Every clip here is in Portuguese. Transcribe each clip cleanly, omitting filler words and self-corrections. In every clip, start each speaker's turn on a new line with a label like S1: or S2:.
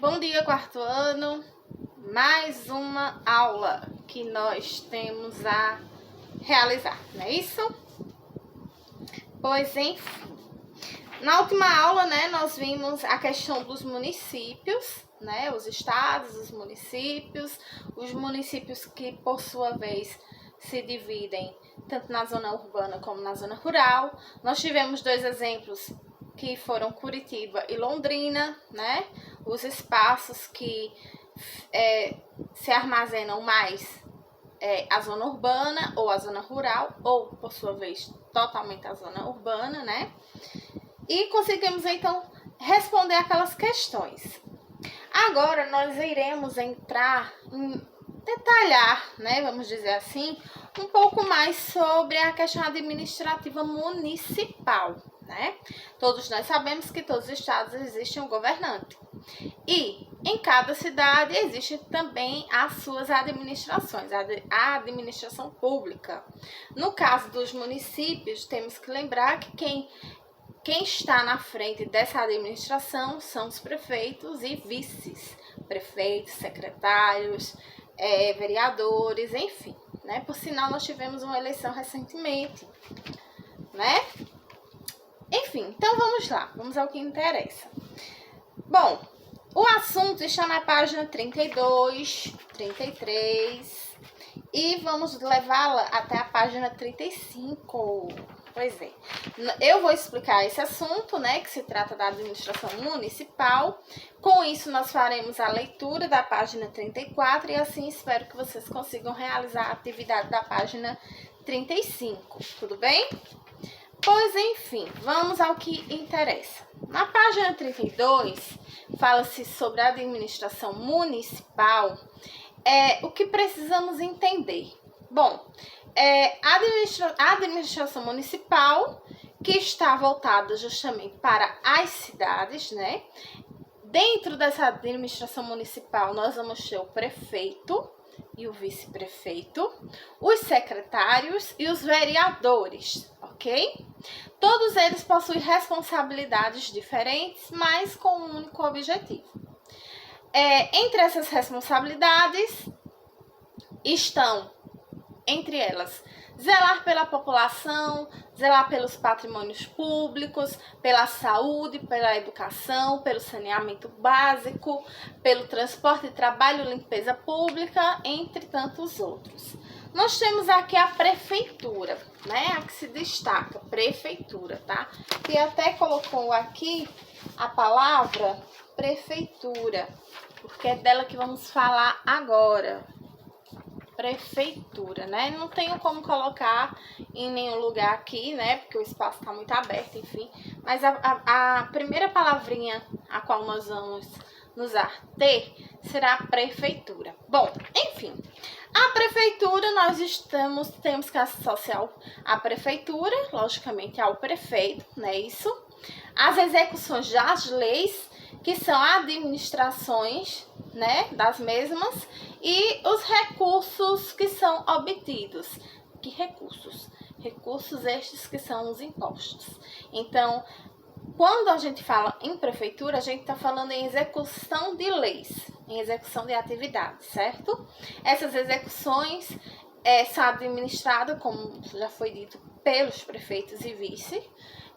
S1: Bom dia, quarto ano. Mais uma aula que nós temos a realizar, não é isso? Pois enfim. Na última aula, nós vimos a questão dos municípios, os estados, os municípios que, por sua vez, se dividem tanto na zona urbana como na zona rural. Nós tivemos dois exemplos que foram Curitiba e Londrina, os espaços que se armazenam mais a zona urbana ou a zona rural, ou, por sua vez, totalmente a zona urbana, E conseguimos, então, responder aquelas questões. Agora, nós iremos entrar em detalhar, vamos dizer assim, um pouco mais sobre a questão administrativa municipal, Todos nós sabemos que todos os estados existem um governante. E em cada cidade existe também as suas administrações, a administração pública. No caso dos municípios, temos que lembrar que quem está na frente dessa administração são os prefeitos e vices, prefeitos, secretários, vereadores, enfim, Por sinal, nós tivemos uma eleição recentemente, Enfim, então vamos lá, vamos ao que interessa. Bom, o assunto está na página 32, 33 e vamos levá-la até a página 35. Pois é, eu vou explicar esse assunto, que se trata da administração municipal. Com isso, nós faremos a leitura da página 34 e assim espero que vocês consigam realizar a atividade da página 35, tudo bem? Pois enfim, vamos ao que interessa. Na página 32, fala-se sobre a administração municipal. O que precisamos entender? Bom, a administração municipal, que está voltada justamente para as cidades, Dentro dessa administração municipal, nós vamos ter o prefeito e o vice-prefeito, os secretários e os vereadores, ok? Todos eles possuem responsabilidades diferentes, mas com um único objetivo. Entre essas responsabilidades estão, entre elas, zelar pela população, zelar pelos patrimônios públicos, pela saúde, pela educação, pelo saneamento básico, pelo transporte e trabalho, limpeza pública, entre tantos outros. Nós temos aqui a prefeitura, a que se destaca, prefeitura, tá? E até colocou aqui a palavra prefeitura, porque é dela que vamos falar agora. Prefeitura, Não tenho como colocar em nenhum lugar aqui, Porque o espaço está muito aberto, enfim. Mas a primeira palavrinha a qual nós vamos nos ater será a prefeitura. Bom, enfim, a prefeitura temos que associar a prefeitura, logicamente, ao prefeito, isso? As execuções das leis, que são administrações, das mesmas, e os recursos que são obtidos. Que recursos? Recursos estes que são os impostos. Então, quando a gente fala em prefeitura, a gente está falando em execução de leis, em execução de atividades, certo? Essas execuções são administradas, como já foi dito, pelos prefeitos e vice,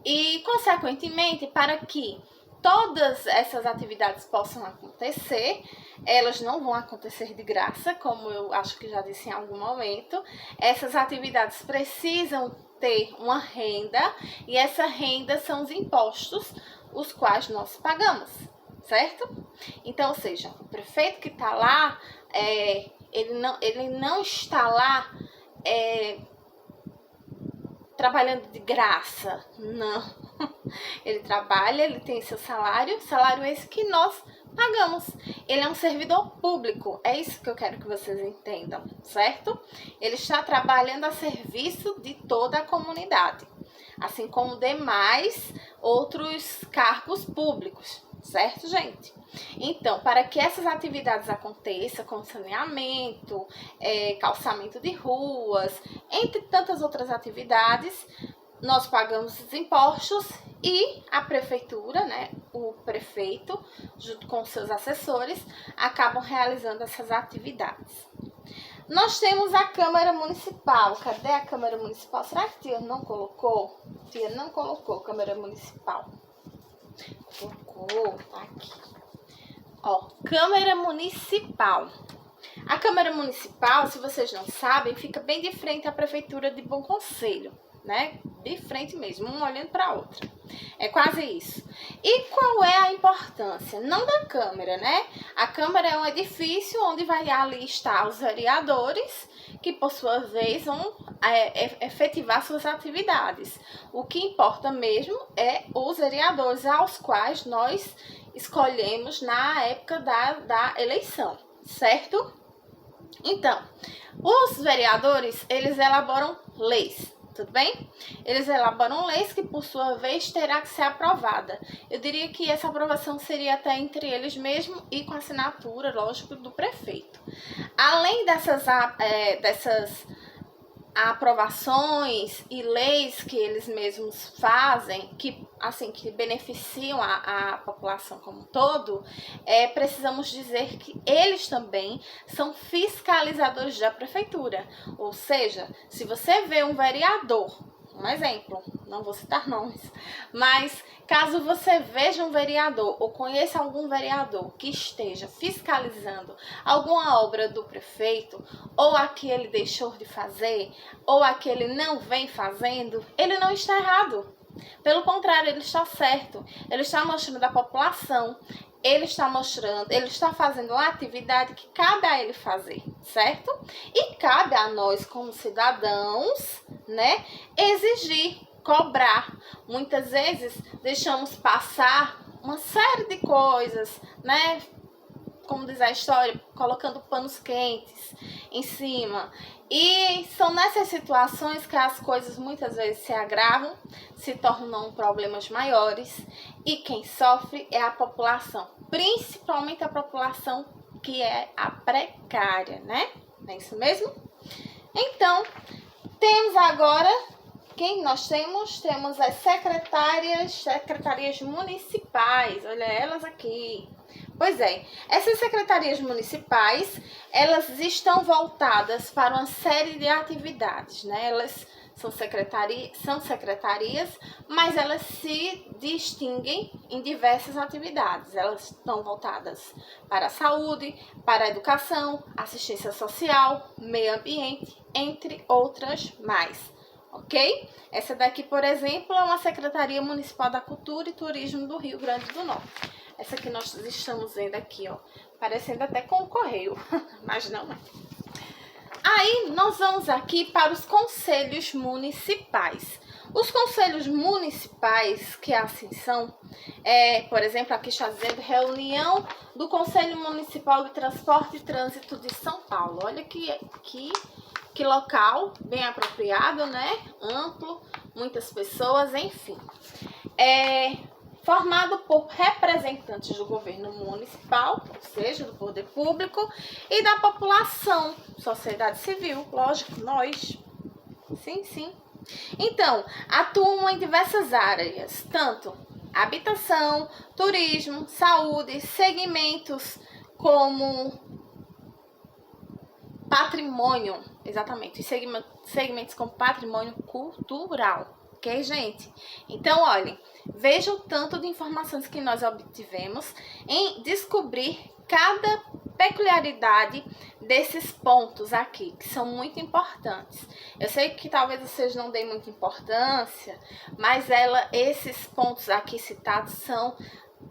S1: e, consequentemente, para que todas essas atividades possam acontecer, elas não vão acontecer de graça, como eu acho que já disse em algum momento. Essas atividades precisam ter uma renda, e essa renda são os impostos, os quais nós pagamos, certo? Então, ou seja, o prefeito que está lá, ele não está lá trabalhando de graça, não. Ele trabalha, ele tem seu salário esse que nós pagamos. Ele é um servidor público, é isso que eu quero que vocês entendam, certo? Ele está trabalhando a serviço de toda a comunidade, assim como demais outros cargos públicos, certo, gente? Então, para que essas atividades aconteçam, como saneamento, calçamento de ruas, entre tantas outras atividades, nós pagamos os impostos e a prefeitura, né, o prefeito, junto com seus assessores, acabam realizando essas atividades. Nós temos a Câmara Municipal. Cadê a Câmara Municipal? Será que tia não colocou? Tia não colocou Câmara Municipal. Colocou, tá aqui. Ó, Câmara Municipal. A Câmara Municipal, se vocês não sabem, fica bem de frente à Prefeitura de Bom Conselho, né? De frente mesmo, um olhando para a outra. É quase isso. E qual é a importância? Não da Câmara, né? A Câmara é um edifício onde vai ali estar os vereadores, que por sua vez vão efetivar suas atividades. O que importa mesmo é os vereadores aos quais nós escolhemos na época da eleição, certo? Então, os vereadores, eles elaboram leis, tudo bem? Eles elaboram leis que, por sua vez, terá que ser aprovada. Eu diria que essa aprovação seria até entre eles mesmo e com assinatura, lógico, do prefeito. Além dessas aprovações e leis que eles mesmos fazem, que beneficiam a população como um todo, precisamos dizer que eles também são fiscalizadores da prefeitura. Ou seja, se você vê um vereador, um exemplo, não vou citar nomes, mas caso você veja um vereador ou conheça algum vereador que esteja fiscalizando alguma obra do prefeito, ou a que ele deixou de fazer, ou a que ele não vem fazendo, ele não está errado. Pelo contrário, ele está certo. Ele está mostrando à população, ele está fazendo uma atividade que cabe a ele fazer, certo? E cabe a nós, como cidadãos, né, exigir, cobrar. Muitas vezes deixamos passar uma série de coisas, né? Como diz a história, colocando panos quentes em cima. E são nessas situações que as coisas muitas vezes se agravam, se tornam problemas maiores, e quem sofre é a população, principalmente a população que é a precária, né? Não é isso mesmo? Então, temos agora, quem nós temos? Temos as secretarias municipais, olha elas aqui. Pois é, essas secretarias municipais, elas estão voltadas para uma série de atividades, né? Elas são secretarias, mas elas se distinguem em diversas atividades. Elas estão voltadas para a saúde, para a educação, assistência social, meio ambiente, entre outras mais. Ok? Essa daqui, por exemplo, é uma Secretaria Municipal da Cultura e Turismo do Rio Grande do Norte. Essa que nós estamos vendo aqui, ó, parecendo até com o correio, mas não é. Aí, nós vamos aqui para os conselhos municipais. Os conselhos municipais, que assim são, por exemplo, aqui está dizendo reunião do Conselho Municipal de Transporte e Trânsito de São Paulo. Olha que local bem apropriado, né? Amplo, muitas pessoas, enfim. Formado por representantes do governo municipal, ou seja, do poder público, e da população, sociedade civil, lógico, nós. Sim. Então, atuam em diversas áreas, tanto habitação, turismo, saúde, segmentos como patrimônio, exatamente, segmentos como patrimônio cultural. Ok, gente? Então, olhem, veja o tanto de informações que nós obtivemos em descobrir cada peculiaridade desses pontos aqui, que são muito importantes. Eu sei que talvez vocês não deem muita importância, mas esses pontos aqui citados são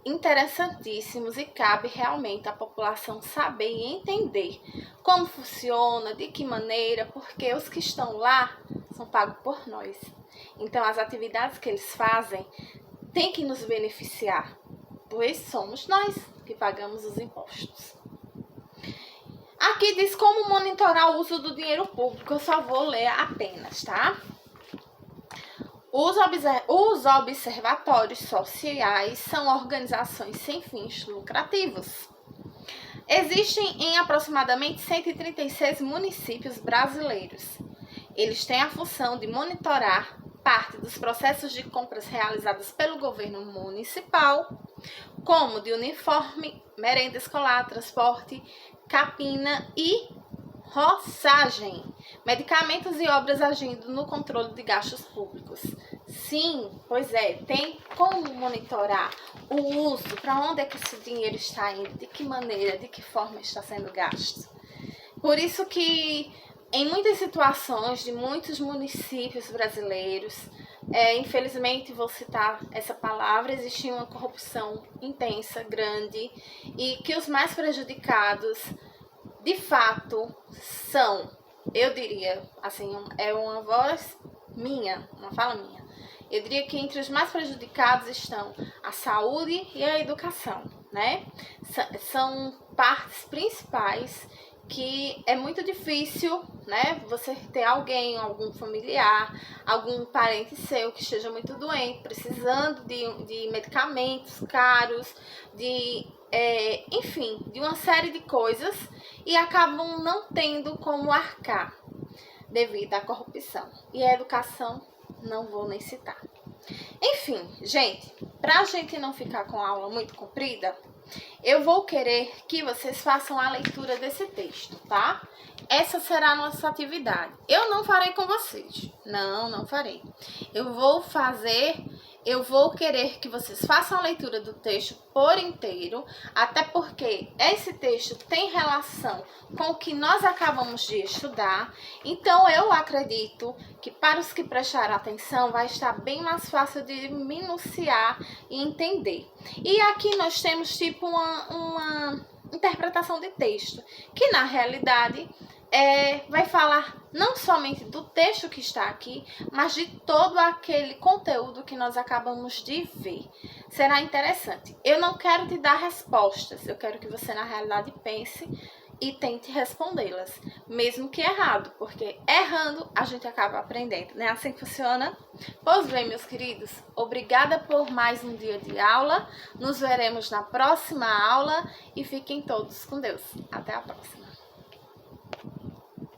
S1: interessantíssimos e cabe realmente à população saber e entender como funciona, de que maneira, porque os que estão lá são pagos por nós. Então, as atividades que eles fazem têm que nos beneficiar, pois somos nós que pagamos os impostos. Aqui diz como monitorar o uso do dinheiro público, eu só vou ler apenas, tá? Os observatórios sociais são organizações sem fins lucrativos. Existem em aproximadamente 136 municípios brasileiros. Eles têm a função de monitorar, parte dos processos de compras realizados pelo governo municipal, como de uniforme, merenda escolar, transporte, capina e roçagem, medicamentos e obras agindo no controle de gastos públicos. Sim, pois é, tem como monitorar o uso, para onde é que esse dinheiro está indo, de que maneira, de que forma está sendo gasto. Por isso que em muitas situações de muitos municípios brasileiros, infelizmente vou citar essa palavra, existe uma corrupção intensa, grande, e que os mais prejudicados de fato são, eu diria, assim, é uma voz minha, uma fala minha. Eu diria que entre os mais prejudicados estão a saúde e a educação, né? São partes principais que é muito difícil, né? Você ter alguém, algum familiar, algum parente seu que esteja muito doente, precisando de medicamentos caros, enfim, de uma série de coisas e acabam não tendo como arcar devido à corrupção. E a educação, não vou nem citar. Enfim, gente, pra gente não ficar com a aula muito comprida, eu vou querer que vocês façam a leitura desse texto, tá? Essa será a nossa atividade. Eu não farei com vocês. Não farei. Eu vou querer que vocês façam a leitura do texto por inteiro, até porque esse texto tem relação com o que nós acabamos de estudar. Então, eu acredito que para os que prestaram atenção, vai estar bem mais fácil de minuciar e entender. E aqui nós temos tipo uma interpretação de texto, que na realidade vai falar não somente do texto que está aqui, mas de todo aquele conteúdo que nós acabamos de ver. Será interessante. Eu não quero te dar respostas, eu quero que você na realidade pense e tente respondê-las, mesmo que errado, porque errando a gente acaba aprendendo. Não é assim que funciona? Pois bem, meus queridos, obrigada por mais um dia de aula. Nos veremos na próxima aula e fiquem todos com Deus. Até a próxima.